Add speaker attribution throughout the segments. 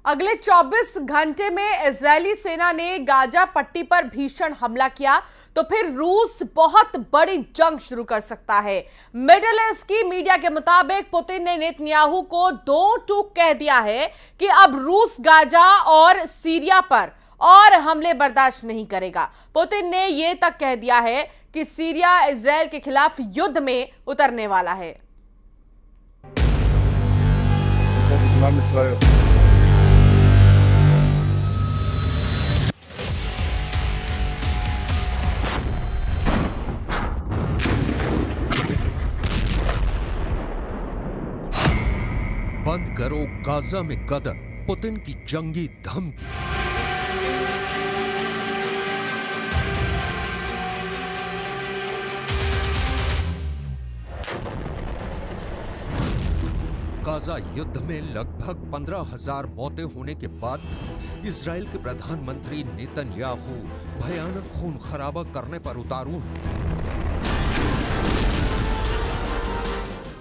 Speaker 1: अगले 24 घंटे में इजरायली सेना ने गाजा पट्टी पर भीषण हमला किया तो फिर रूस बहुत बड़ी जंग शुरू कर सकता है। मिडिल ईस्ट की मीडिया के मुताबिक पुतिन ने नेतन्याहू को दो टूक कह दिया है कि अब रूस गाजा और सीरिया पर और हमले बर्दाश्त नहीं करेगा। पुतिन ने यह तक कह दिया है कि सीरिया इजरायल के खिलाफ युद्ध में उतरने वाला है।
Speaker 2: बंद करो गाजा में कदम, पुतिन की जंगी धमकी। गाजा युद्ध में लगभग 15,000 मौतें होने के बाद इजरायल के प्रधानमंत्री नेतन्याहू भयानक खून खराबा करने पर उतारू हैं।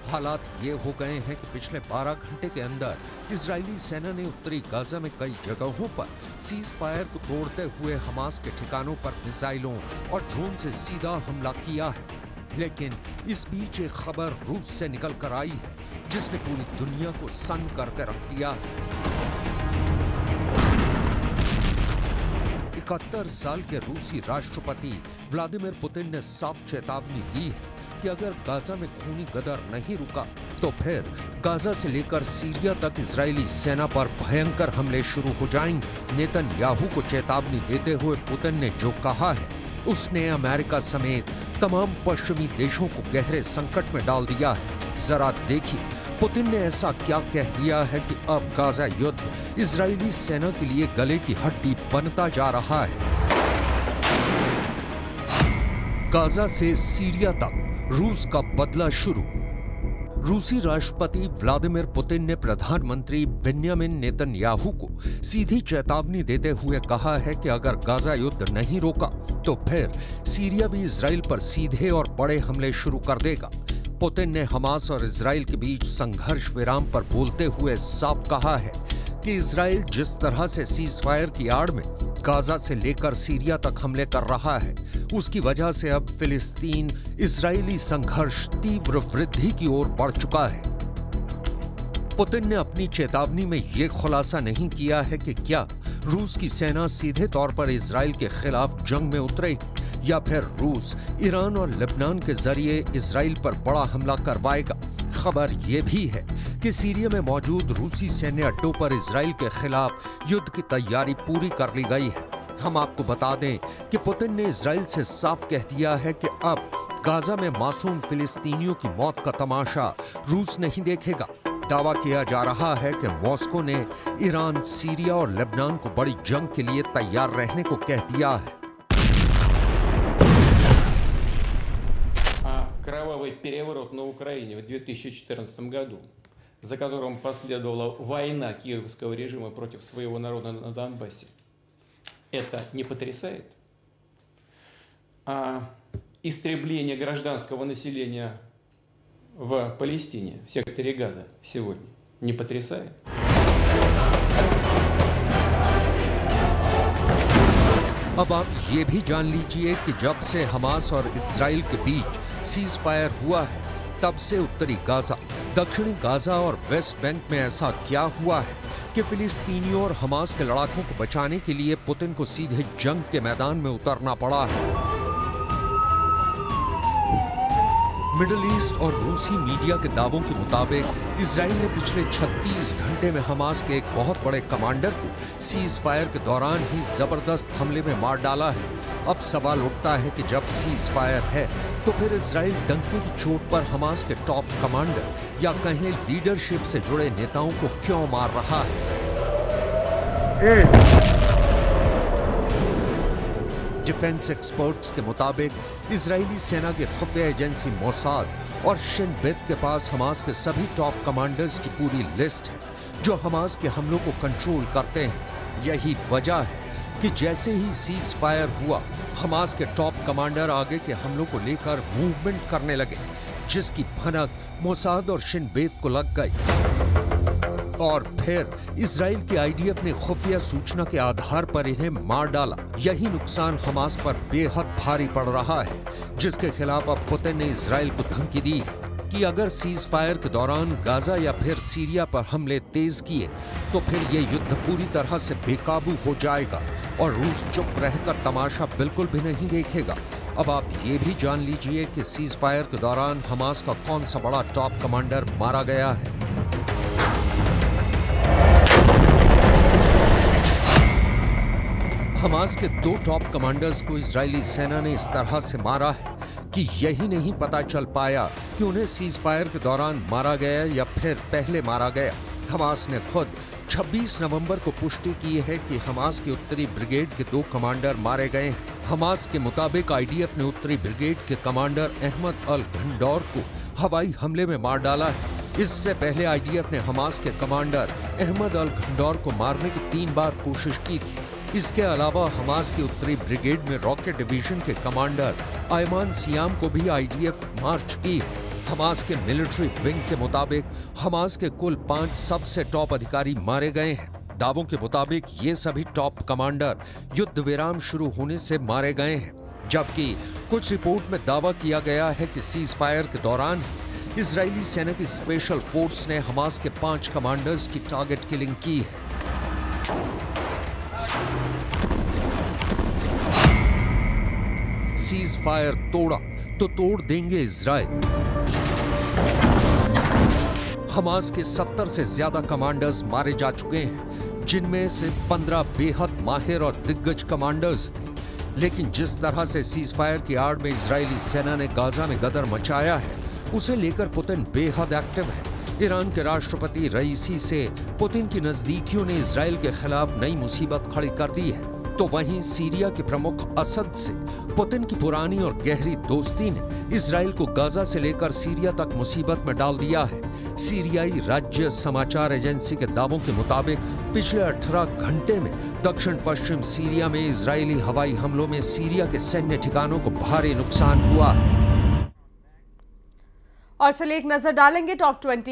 Speaker 2: हालात ये हो गए हैं कि पिछले 12 घंटे के अंदर इजरायली सेना ने उत्तरी गाजा में कई जगहों पर सीज फायर को तोड़ते हुए हमास के ठिकानों पर मिसाइलों और ड्रोन से सीधा हमला किया है। लेकिन इस बीच एक खबर रूस से निकल कर आई है जिसने पूरी दुनिया को सन्न करके रख दिया है। 71 साल के रूसी राष्ट्रपति व्लादिमीर पुतिन ने साफ चेतावनी दी है कि अगर गाजा में खूनी गदर नहीं रुका तो फिर गाजा से लेकर सीरिया तक इजरायली सेना पर भयंकर हमले शुरू हो जाएंगे। नेतन्याहू को चेतावनी देते हुए पुतिन ने जो कहा है उसने अमेरिका समेत तमाम पश्चिमी देशों को गहरे संकट में डाल दिया है। जरा देखिए पुतिन ने ऐसा क्या कह दिया है कि अब गाजा युद्ध इजरायली सेना के लिए गले की हड्डी बनता जा रहा है। गाजा से सीरिया तक रूस का बदला शुरू। रूसी राष्ट्रपति व्लादिमीर पुतिन ने प्रधानमंत्री बेन्यामिन नेतन्याहू को सीधी चेतावनी देते हुए कहा है कि अगर गाजा युद्ध नहीं रोका तो फिर सीरिया भी इजराइल पर सीधे और बड़े हमले शुरू कर देगा। पुतिन ने हमास और इजराइल के बीच संघर्ष विराम पर बोलते हुए साफ कहा है कि इजराइल जिस तरह से सीज फायर की आड़ में गाजा से लेकर सीरिया तक हमले कर रहा है उसकी वजह से अब फिलिस्तीन इजरायली संघर्ष तीव्र वृद्धि की ओर बढ़ चुका है। पुतिन ने अपनी चेतावनी में यह खुलासा नहीं किया है कि क्या रूस की सेना सीधे तौर पर इजराइल के खिलाफ जंग में उतरेगी या फिर रूस ईरान और लेबनान के जरिए इजराइल पर बड़ा हमला करवाएगा। खबर यह भी है कि सीरिया में मौजूद रूसी सैन्य अड्डों पर इजराइल के खिलाफ युद्ध की तैयारी पूरी कर ली गई है। हम आपको बता दें कि पुतिन ने इजराइल से साफ कह दिया है कि अब गाजा में मासूम फिलिस्तीनियों की मौत का तमाशा रूस नहीं देखेगा। दावा किया जा रहा है कि मॉस्को ने ईरान, सीरिया और लेबनान को बड़ी जंग के लिए तैयार रहने को कह दिया है।
Speaker 3: Кровавый переворот на Украине в 2014 году, за которым последовала война киевского режима против своего народа на Донбассе, это не потрясает? А истребление гражданского населения в Палестине, в секторе Газа сегодня, не потрясает?
Speaker 2: अब आप ये भी जान लीजिए कि जब से हमास और इजराइल के बीच सीज फायर हुआ है तब से उत्तरी गाजा, दक्षिणी गाजा और वेस्ट बैंक में ऐसा क्या हुआ है कि फिलिस्तीनियों और हमास के लड़ाकों को बचाने के लिए पुतिन को सीधे जंग के मैदान में उतरना पड़ा है। मिडिल ईस्ट और रूसी मीडिया के दावों के मुताबिक इजराइल ने पिछले 36 घंटे में हमास के एक बहुत बड़े कमांडर को सीज फायर के दौरान ही जबरदस्त हमले में मार डाला है। अब सवाल उठता है कि जब सीज फायर है तो फिर इजराइल डंके की चोट पर हमास के टॉप कमांडर या कहें लीडरशिप से जुड़े नेताओं को क्यों मार रहा है। डिफेंस एक्सपर्ट्स के मुताबिक इजरायली सेना की खुफिया एजेंसी मोसाद और शिन बेत के पास हमास के सभी टॉप कमांडर्स की पूरी लिस्ट है जो हमास के हमलों को कंट्रोल करते हैं। यही वजह है कि जैसे ही सीज फायर हुआ हमास के टॉप कमांडर आगे के हमलों को लेकर मूवमेंट करने लगे जिसकी भनक मोसाद और शिन बेत को लग गई। और फिर इजराइल के आईडीएफ ने खुफिया सूचना के आधार पर इन्हें मार डाला। यही नुकसान हमास पर बेहद भारी पड़ रहा है, जिसके खिलाफ अब पुतिन ने इजराइल को धमकी दी है कि अगर सीज फायर के दौरान गाजा या फिर सीरिया पर हमले तेज किए तो फिर ये युद्ध पूरी तरह से बेकाबू हो जाएगा और रूस चुप रहकर तमाशा बिल्कुल भी नहीं देखेगा। अब आप ये भी जान लीजिए कि सीज फायर के दौरान हमास का कौन सा बड़ा टॉप कमांडर मारा गया है। हमास के 2 टॉप कमांडर्स को इजरायली सेना ने इस तरह से मारा है कि यही नहीं पता चल पाया कि उन्हें सीज फायर के दौरान मारा गया या फिर पहले मारा गया। हमास ने खुद 26 नवंबर को पुष्टि की है कि हमास की उत्तरी ब्रिगेड के 2 कमांडर मारे गए हैं। हमास के मुताबिक आईडीएफ ने उत्तरी ब्रिगेड के कमांडर अहमद अल घंडौर को हवाई हमले में मार डाला है। इससे पहले आईडीएफ ने हमास के कमांडर अहमद अल घंडौर को मारने की 3 बार कोशिश की थी। इसके अलावा हमास की उत्तरी ब्रिगेड में रॉकेट डिवीजन के कमांडर आयमान सियाम को भी आईडीएफ मार चुकी है। हमास के मिलिट्री विंग के मुताबिक हमास के कुल 5 सबसे टॉप अधिकारी मारे गए हैं। दावों के मुताबिक ये सभी टॉप कमांडर युद्ध विराम शुरू होने से मारे गए हैं, जबकि कुछ रिपोर्ट में दावा किया गया है कि सीज फायर के दौरान इजरायली सेना की स्पेशल फोर्स ने हमास के 5 कमांडर्स की टारगेट किलिंग की है। सीज फायर तोड़ा तो तोड़ देंगे इजराइल। हमास के 70 से ज्यादा कमांडर्स मारे जा चुके हैं, जिनमें से 15 बेहद माहिर और दिग्गज कमांडर्स थे। लेकिन जिस तरह से सीज फायर की आड़ में इजरायली सेना ने गाजा में गदर मचाया है, उसे लेकर पुतिन बेहद एक्टिव है। ईरान के राष्ट्रपति रईसी से पुतिन की नजदीकियों ने इजराइल के खिलाफ नई मुसीबत खड़ी कर दी है, तो वहीं सीरिया के प्रमुख असद से पुतिन की पुरानी और गहरी दोस्ती ने इजराइल को गाजा से लेकर सीरिया तक मुसीबत में डाल दिया है। सीरियाई राज्य समाचार एजेंसी के दावों के मुताबिक पिछले 18 घंटे में दक्षिण पश्चिम सीरिया में इजरायली हवाई हमलों में सीरिया के सैन्य ठिकानों को भारी नुकसान हुआ है।
Speaker 1: और चलिए एक नजर डालेंगे टॉप 20